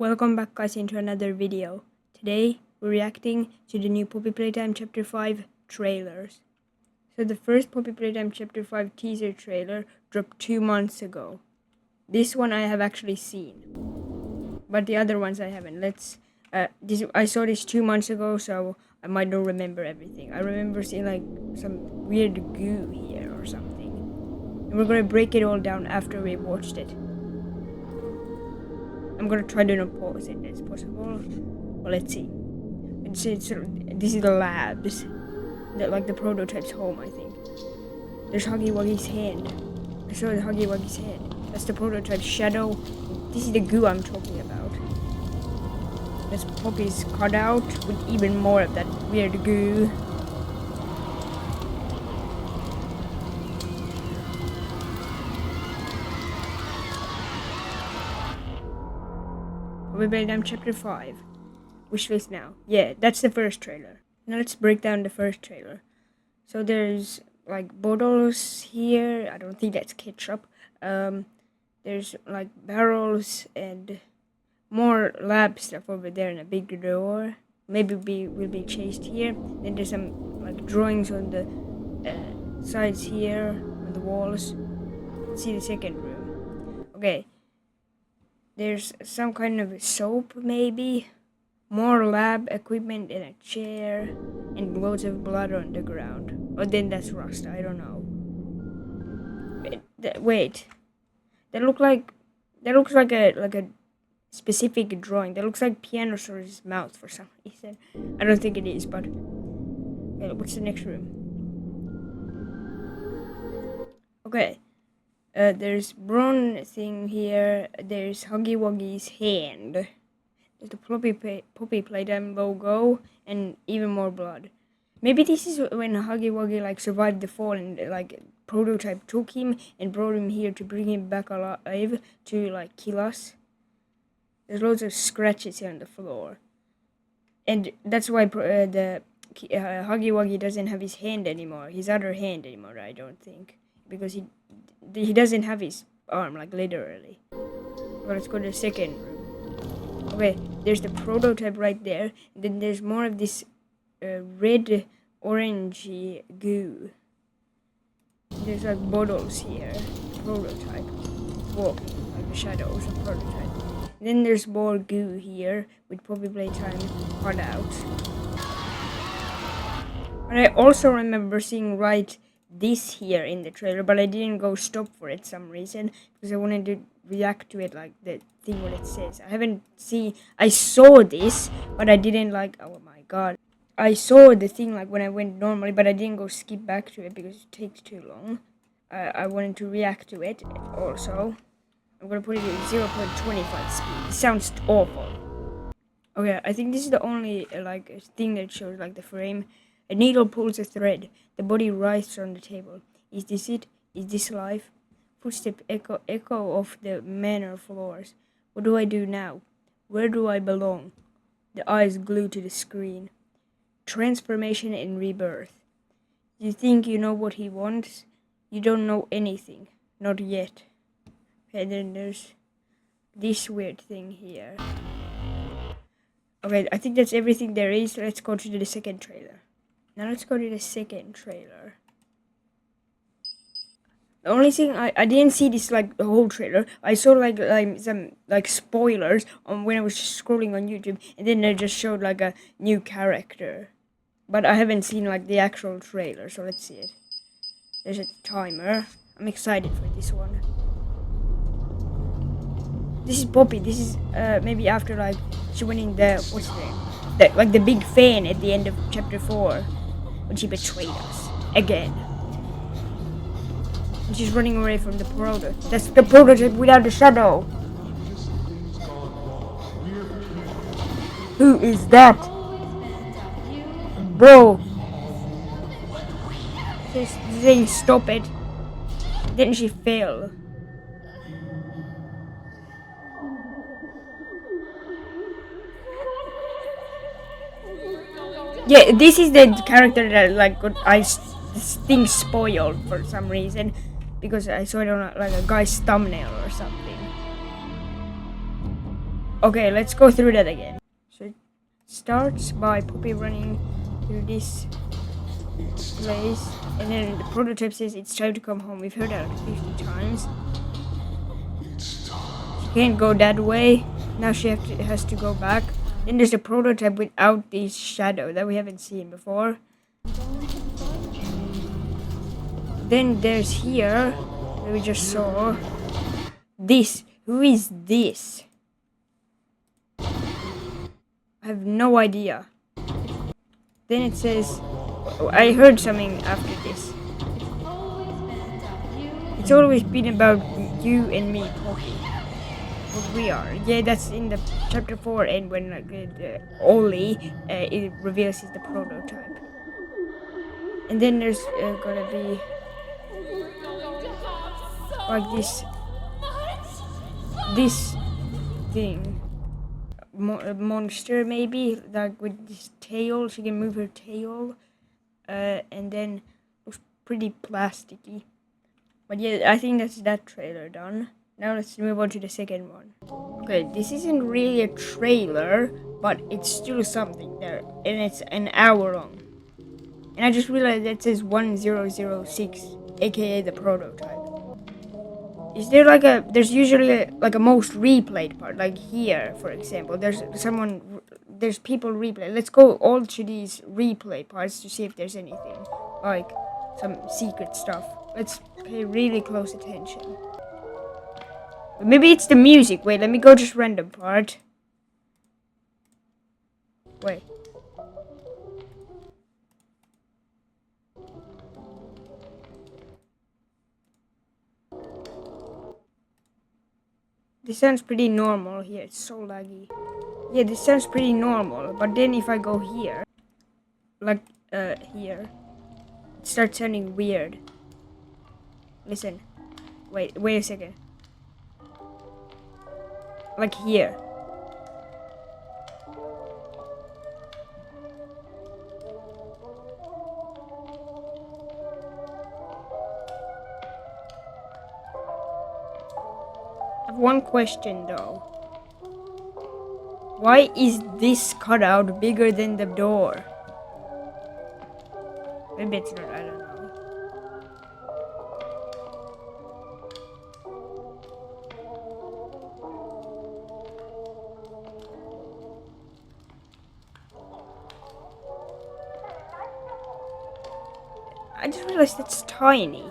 Welcome back guys into another video. Today we're reacting to the new Poppy Playtime Chapter 5 trailers. So the first Poppy Playtime Chapter 5 teaser trailer dropped 2 months ago. This one I have actually seen, but the other ones I haven't. I saw this 2 months ago, so I might not remember everything. I remember seeing like some weird goo here or something. And we're gonna break it all down after we watched it. I'm gonna try to not pause it as possible. Well, let's see. This is the labs. Like the prototype's home, I think. There's Huggy Wuggy's hand. I saw the Huggy Wuggy's hand. That's the prototype's shadow. This is the goo I'm talking about. That's Poppy's cutout with even more of that weird goo. Poppy Playtime Chapter 5. Wishlist now. Yeah, that's the first trailer. Now let's break down the first trailer. So there's like bottles here. I don't think that's ketchup. There's like barrels and more lab stuff over there in a big door. Maybe we'll be chased here. Then there's some like drawings on the sides here on the walls. Let's see the second room. Okay. There's some kind of soap maybe. More lab equipment and a chair, and loads of blood on the ground. Or then that's rust, I don't know. Wait. That looks like a specific drawing. That looks like Pianosaur's mouth for some reason. I don't think it is, but what's the next room? Okay. There's Bron thing here. There's Huggy Wuggy's hand. There's the Poppy Playtime logo and even more blood. Maybe this is when Huggy Wuggy like survived the fall and like prototype took him and brought him here to bring him back alive to like kill us. There's loads of scratches here on the floor, and that's why the Huggy Wuggy doesn't have his hand anymore. His other hand anymore, I don't think, because he doesn't have his arm, like literally. Well, let's go to the second room. Okay, there's the prototype right there. And then there's more of this red, orangey goo. There's like bottles here. Prototype. Walking, like the shadows of prototype. And then there's more goo here with Poppy Playtime cut out. And I also remember seeing this here in the trailer, but I didn't go stop for it some reason because I wanted to react to it like the thing what it says. I saw this, but I didn't oh my god. I saw the thing like when I went normally, but I didn't go skip back to it because it takes too long. I wanted to react to it also. I'm gonna put it at 0.25 speed. It sounds awful. Okay, I think this is the only thing that shows like the frame. A needle pulls a thread. The body writhes on the table. Is this it? Is this life? Footsteps echo off the manor floors. What do I do now? Where do I belong? The eyes glued to the screen. Transformation and rebirth. You think you know what he wants? You don't know anything. Not yet. Okay, then there's this weird thing here. Okay, I think that's everything there is. Let's go to the second trailer. Now let's go to the second trailer. The only thing I didn't see this the whole trailer. I saw some spoilers on when I was scrolling on YouTube, and then they just showed a new character. But I haven't seen the actual trailer, so let's see it. There's a timer. I'm excited for this one. This is Poppy. This is maybe after she winning the what's the name? The big fan at the end of chapter 4. When she betrayed us again. And she's running away from the prototype. That's the prototype without a shadow. Who is that? Bro. She's saying stop it. Then she fell. Yeah, this is the character that I think spoiled for some reason because I saw it on a guy's thumbnail or something. Okay, let's go through that again. So it starts by Poppy running through this place, and then the prototype says it's time to come home. We've heard that like 50 times. She can't go that way. Now she has to go back. Then there's a prototype without this shadow that we haven't seen before. Then there's here that we just saw. This. Who is this? I have no idea. Then it says, I heard something after this. It's always been about you and me, Poppy. What we are. Yeah, that's in the chapter 4, and when like Ollie it reveals he's the prototype. And then there's gonna be like this thing. Monster maybe, like with this tail. She can move her tail, and then looks pretty plasticky. But yeah, I think that's that trailer done. Now let's move on to the second one. Okay, this isn't really a trailer, but it's still something there, and it's an hour long. And I just realized that says 1006, aka the prototype. Is there like there's usually like a most replayed part, like here, for example. There's people replay. Let's go all to these replay parts to see if there's anything, like some secret stuff. Let's pay really close attention. Maybe it's the music. Wait, let me go just random part. Wait. This sounds pretty normal here. It's so laggy. Yeah, this sounds pretty normal. But then if I go here, like here, it starts sounding weird. Listen. Wait a second. Like here. I have one question though. Why is this cutout bigger than the door? Maybe it's not, I don't know. I just realized it's tiny.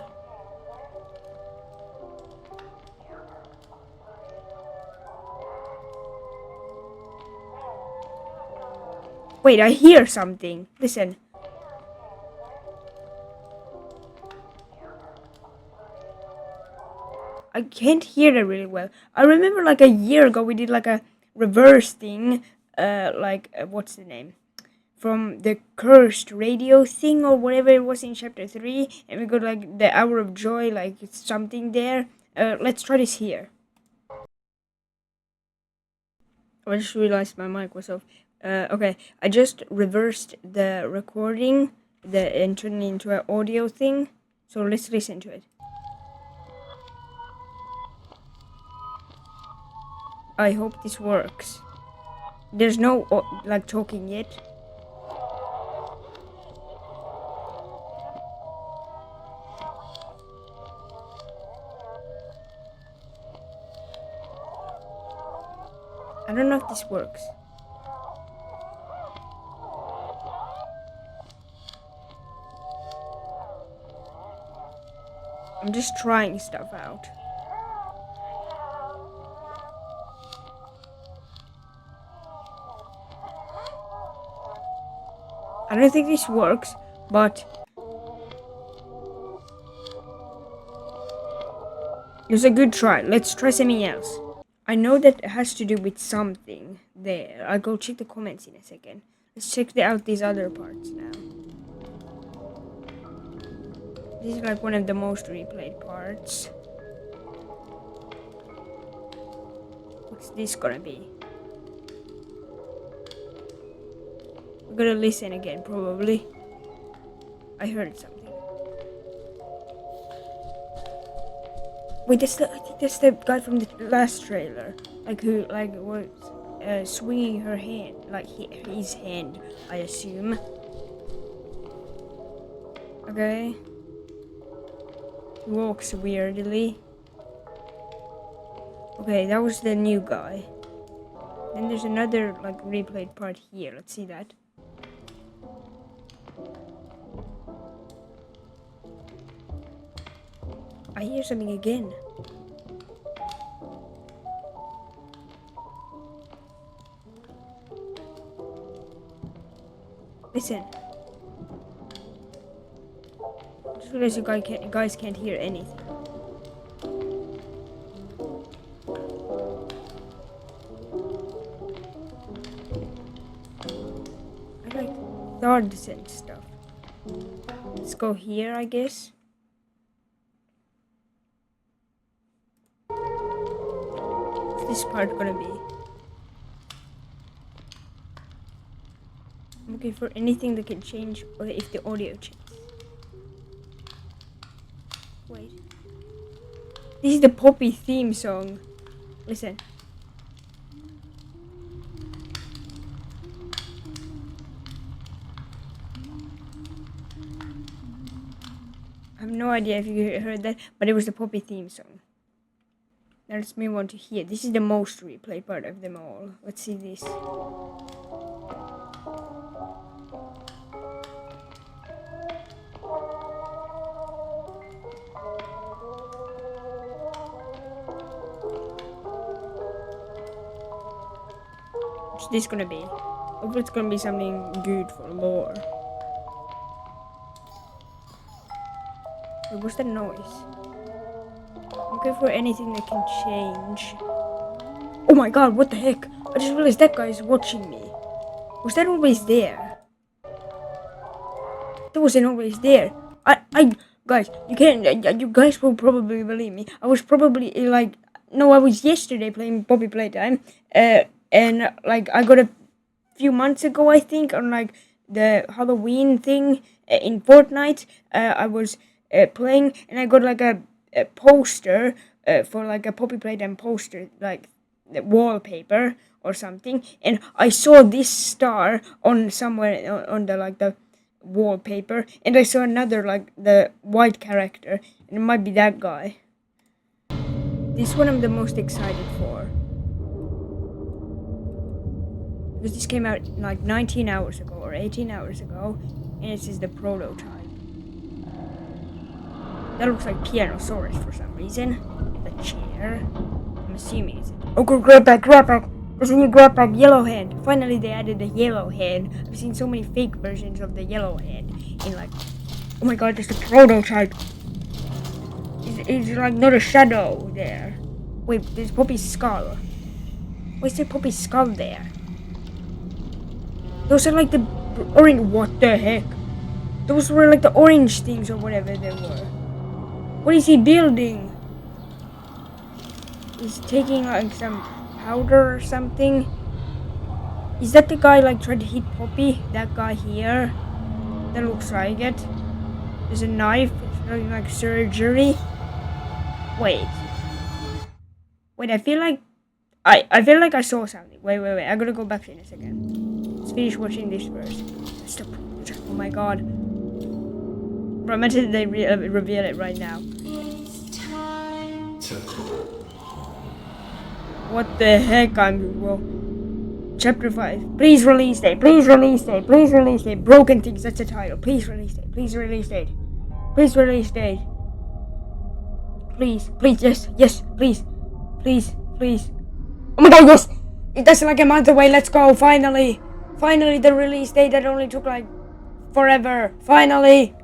Wait, I hear something. Listen. I can't hear it really well. I remember like a year ago we did like a reverse thing. What's the name? From the cursed radio thing or whatever it was in chapter 3. And we got like the hour of joy, like it's something there. Let's try this here. I just realized my mic was off. Okay, I just reversed the recording and turned it into an audio thing. So let's listen to it. I hope this works. There's no like talking yet. I don't know if this works. I'm just trying stuff out. I don't think this works, but it was a good try. Let's try something else. I know that it has to do with something there. I'll go check the comments in a second. Let's check out these other parts now. This is like one of the most replayed parts. What's this gonna be? We're gonna listen again, probably. I heard something. Wait, I think that's the guy from the last trailer. Like what? swinging her hand, like his hand, I assume. Okay. He walks weirdly. Okay, that was the new guy. Then there's another like replayed part here. Let's see that. I hear something again. Listen. Just realize you guys can't hear anything. I like thuds and stuff. Let's go here, I guess. What's this part gonna be? I'm looking for anything that can change or if the audio changes. Wait. This is the Poppy theme song. Listen. I have no idea if you heard that, but it was the Poppy theme song. Now let's move on to here. This is the most replayed part of them all. Let's see this. What's this gonna be? Hopefully it's gonna be something good for lore. Wait, what's that noise? Looking for anything that can change. Oh my god, what the heck? I just realized that guy is watching me. Was that always there? That wasn't always there. Guys, you guys will probably believe me. I was probably I was yesterday playing Poppy Playtime. And like I got a few months ago, I think, on like the Halloween thing in Fortnite. I was playing, and I got like a poster for like a Poppy Playtime poster, like the wallpaper or something, and I saw this star on somewhere on the like the wallpaper, and I saw another like the white character, and it might be that guy. This one I'm the most excited for, because this came out like 19 hours ago or 18 hours ago, and this is the prototype. That looks like Pianosaurus for some reason. The chair. I'm assuming it's... Oh, grab bag! There's a new grab bag, yellow hand. Finally they added the yellow hand. I've seen so many fake versions of the yellow hand in like... Oh my god, there's the prototype. It's like not a shadow there. Wait, there's Poppy's skull. Why is there Poppy's skull there? Those are like the orange... What the heck? Those were like the orange things or whatever they were. What is he building? He's taking like some powder or something. Is that the guy like trying to hit Poppy? That guy here? That looks like it. There's a knife. It's looking like surgery. Wait, I feel like I feel like I saw something. Wait. I gotta go back in a second. Let's finish watching this first. Stop. Oh my god. Bro, imagine they reveal it right now. What the heck? Chapter 5. Please release date. Broken Things, that's the title. Please release date. Please, yes, please. Oh my god, yes! That's like a month away, let's go, finally! Finally, the release date that only took like forever. Finally!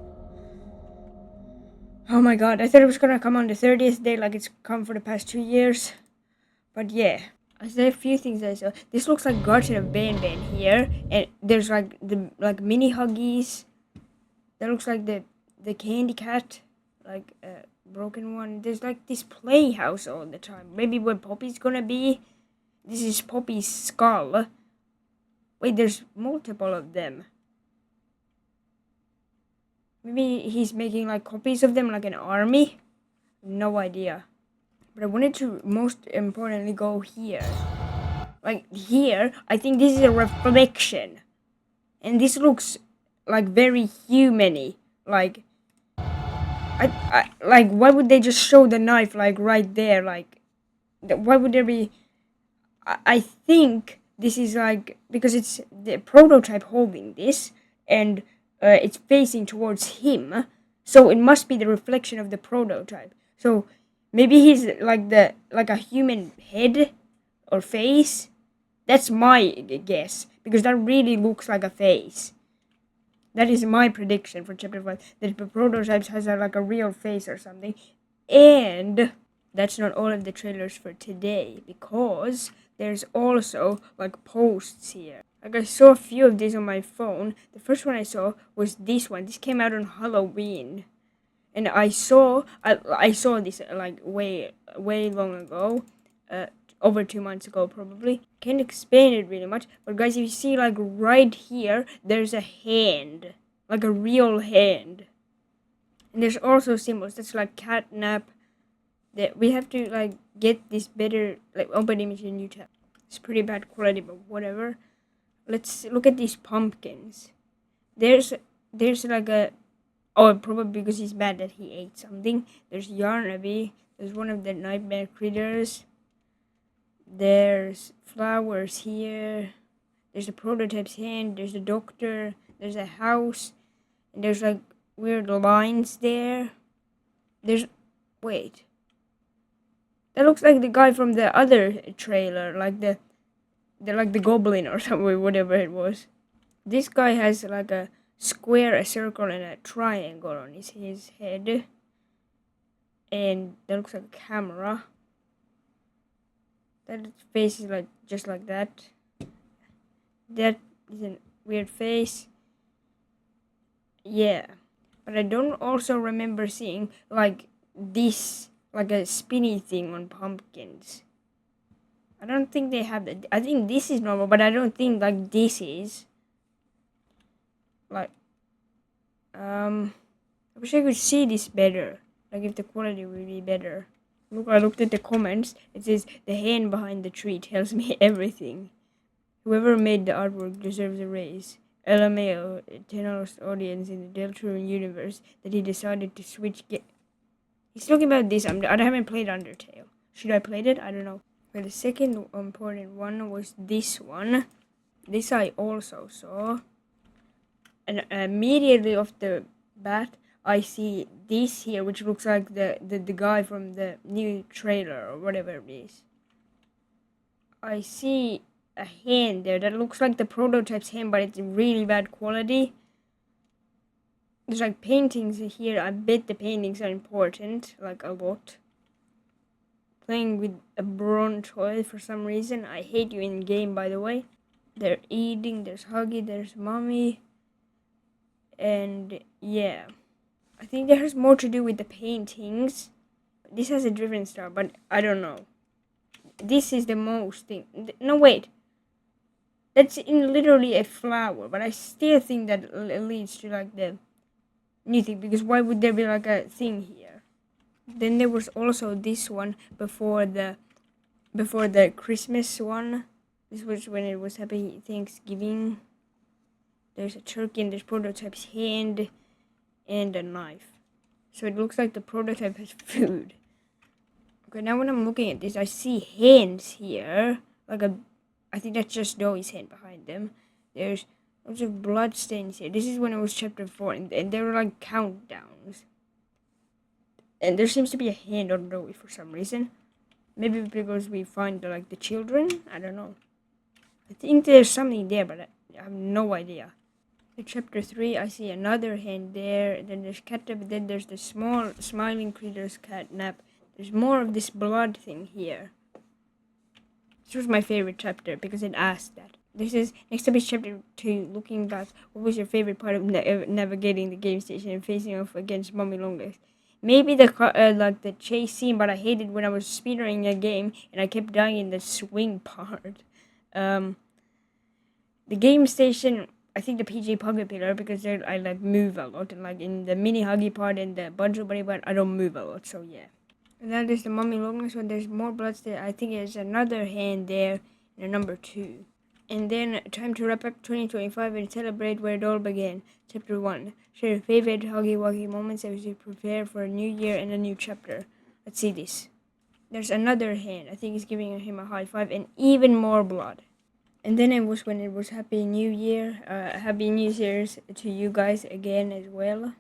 Oh my god, I thought it was gonna come on the 30th day like it's come for the past 2 years. But yeah, there are a few things I saw. This looks like Garten of Banban here, and there's like the mini Huggies. That looks like the candy cat, like a broken one. There's like this playhouse all the time. Maybe where Poppy's gonna be. This is Poppy's skull. Wait, there's multiple of them. Maybe he's making like copies of them, like an army. No idea. But I wanted to most importantly go here. Like here, I think this is a reflection. And this looks like very human-y. Like, like, why would they just show the knife, like, right there? Like, why would there be... I think this is like, because it's the prototype holding this, and it's facing towards him, so it must be the reflection of the prototype. So maybe he's like a human head or face. That's my guess, because that really looks like a face. That is my prediction for chapter 5, that the prototypes has like a real face or something. And that's not all of the trailers for today, because there's also like posts here. Like, I saw a few of these on my phone. The first one I saw was this one. This came out on Halloween. And I saw this like way long ago, over 2 months ago probably. Can't explain it really much, but guys, if you see like right here, there's a hand, like a real hand, and there's also symbols. That's like catnap. That we have to like get this better, like open image in new tab. It's pretty bad quality, but whatever. Let's look at these pumpkins. There's like a... Oh, probably because he's mad that he ate something. There's Yarnaby. There's one of the nightmare critters. There's flowers here. There's the prototype's hand. There's the doctor. There's a house. And there's like weird lines there. There's... Wait. That looks like the guy from the other trailer. Like the goblin or something, whatever it was. This guy has like a square, a circle, and a triangle on his head. And that looks like a camera. That face is like just like that. That is a weird face. Yeah. But I don't also remember seeing like this, like a spinny thing on pumpkins. I don't think they have that. I think this is normal, but I don't think like this is. Like, I wish I could see this better. Like, if the quality would be better. Look, I looked at the comments. It says, the hand behind the tree tells me everything. Whoever made the artwork deserves a raise. LMAO, 10th audience in the Deltarune universe, that he decided to switch He's talking about this. I haven't played Undertale. Should I play it? I don't know. But the second important one was this one. This I also saw. And immediately off the bat, I see this here, which looks like the guy from the new trailer or whatever it is. I see a hand there that looks like the prototype's hand, but it's in really bad quality. There's like paintings here. I bet the paintings are important, like a lot. Playing with a bronze toy for some reason. I hate you in game, by the way. They're eating. There's Huggy. There's Mommy. And yeah, I think there has more to do with the paintings. This has a different style, but I don't know. This is the most thing. No, wait. That's in literally a flower, but I still think that leads to like the new thing, because why would there be like a thing here? Then there was also this one before the Christmas one. This was when it was Happy Thanksgiving. There's a turkey and there's prototype's hand and a knife. So it looks like the prototype has food. Okay, now when I'm looking at this, I see hands here. I think that's just Doe's hand behind them. There's lots of blood stains here. This is when it was chapter 4, and there were like countdowns. And there seems to be a hand on Doe for some reason. Maybe because we find like the children? I don't know. I think there's something there, but I have no idea. In chapter 3, I see another hand there. Then there's catnap. Then there's the small smiling creature's catnap. There's more of this blood thing here. This was my favorite chapter because it asked that. This is next up is chapter 2. Looking back, what was your favorite part of navigating the game station and facing off against Mommy Longlegs? Maybe the chase scene, but I hated when I was speedrunning a game and I kept dying in the swing part. The game station, I think the PJ Pocket Pillar, because I like move a lot, and like in the mini Huggy part and the Buncho Buddy part, I don't move a lot, so yeah. And that is the Mommy Longlegs one. There's more bloods there. I think there's another hand there, and number 2. And then time to wrap up 2025 and celebrate where it all began. Chapter 1. Share your favorite Huggy Wuggy moments as you prepare for a new year and a new chapter. Let's see this. There's another hand. I think it's giving him a high five and even more blood. And then it was when it was Happy New Year. Happy New Year's to you guys again as well.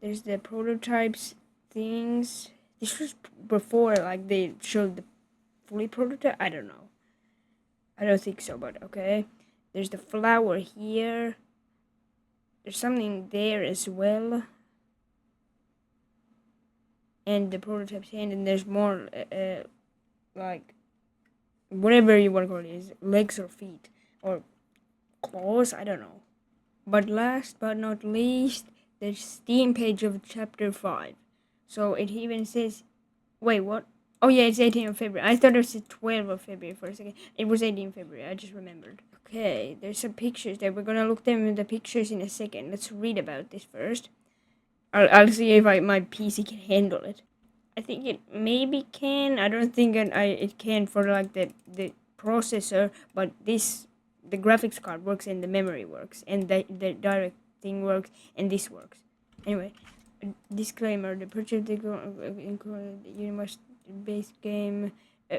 There's the prototypes things. This was before like they showed the fully prototype. I don't know. I don't think so, but okay. There's the flower here. There's something there as well. And the prototype's hand, and there's more like whatever you want to call it, is legs or feet or claws. I don't know. But last but not least, the Steam page of chapter 5. So it even says, wait, what? Oh yeah, it's 18th of February. I thought it was the 12th of February for a second. It was 18th of February. I just remembered. Okay, there's some pictures there. We're gonna look them in the pictures in a second. Let's read about this first. I'll see if my PC can handle it. I think it maybe can. I don't think it can for like the processor, but the graphics card works and the memory works and the direct thing works and this works. Anyway, disclaimer: the purchase include universe based game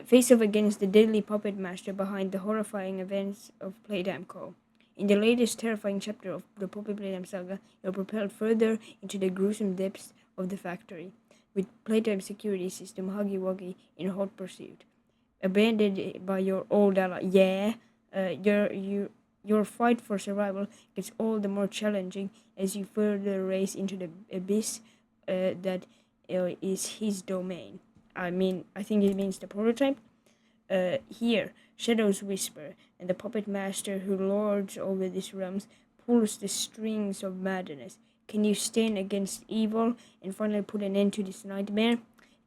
face off against the deadly puppet master behind the horrifying events of Playtime Co. In the latest terrifying chapter of the Puppet Playtime saga, you're propelled further into the gruesome depths of the factory, with Playtime security system Huggy Wuggy in hot pursuit. Abandoned by your old ally, your fight for survival gets all the more challenging as you further race into the abyss that is his domain. I think it means the prototype. Here, shadows whisper, and the puppet master who lords over these realms pulls the strings of madness. Can you stand against evil and finally put an end to this nightmare?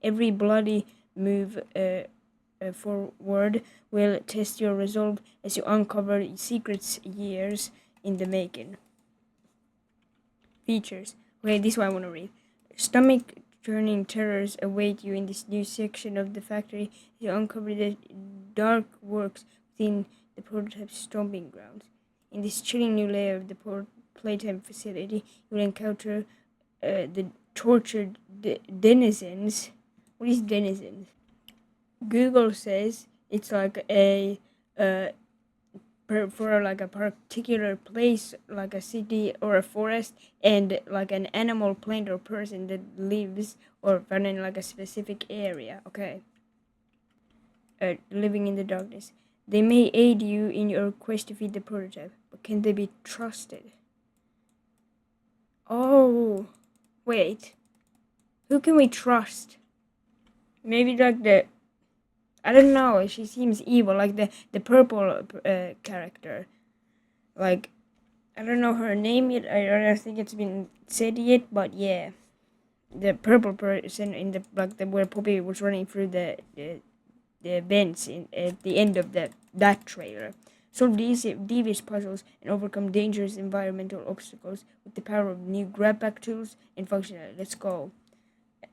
Every bloody move forward will test your resolve as you uncover secrets years in the making. Features. Okay, this one I want to read. Stomach turning terrors await you in this new section of the factory as you uncover the dark works within the prototype's stomping grounds. In this chilling new layer of the Playtime facility, you will encounter the tortured denizens. What is denizens? Google says it's like a for like a particular place, like a city or a forest, and like an animal, plant, or person that lives or found in like a specific area. Okay. Living in the darkness. They may aid you in your quest to feed the prototype, but can they be trusted? Oh, wait. Who can we trust? Maybe like I don't know. She seems evil, like the purple character. Like, I don't know her name yet. I don't think it's been said yet, but yeah, the purple person in the like the where Poppy was running through the events at the end of that trailer. Solve these devious puzzles and overcome dangerous environmental obstacles with the power of new grab-back tools and functionality. Let's go.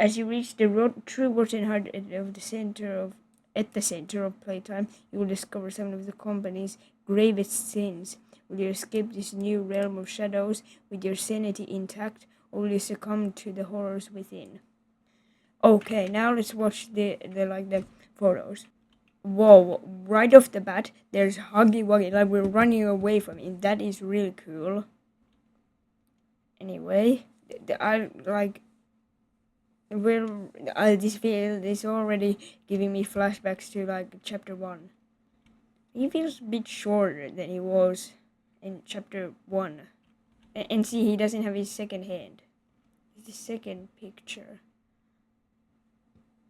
As you reach the true rotten heart of the center of at the center of Playtime, you will discover some of the company's gravest sins. Will you escape this new realm of shadows with your sanity intact, or will you succumb to the horrors within? Okay, now let's watch the photos. Whoa! Right off the bat, there's Huggy Wuggy, like we're running away from him. That is really cool. Anyway, I like. Well, this feel is already giving me flashbacks to like chapter 1. He feels a bit shorter than he was in chapter 1. And see, he doesn't have his second hand. It's the second picture.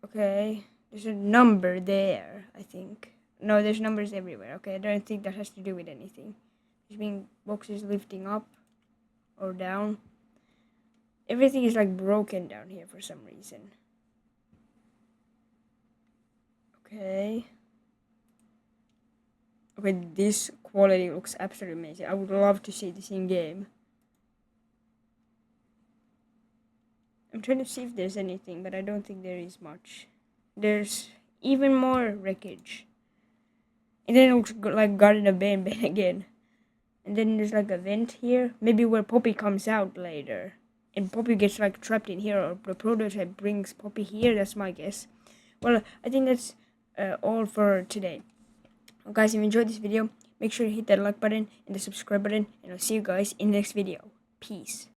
Okay, there's a number there, I think. No, there's numbers everywhere. Okay, I don't think that has to do with anything. There's been boxes lifting up or down. Everything is like broken down here for some reason. Okay. Okay, this quality looks absolutely amazing. I would love to see this in game. I'm trying to see if there's anything, but I don't think there is much. There's even more wreckage. And then it looks like Garden of Ben again. And then there's like a vent here. Maybe where Poppy comes out later. And Poppy gets like trapped in here, or the prototype brings Poppy here. That's my guess. Well, I think that's all for today. Well, guys, if you enjoyed this video, make sure to hit that like button and the subscribe button. And I'll see you guys in the next video. Peace.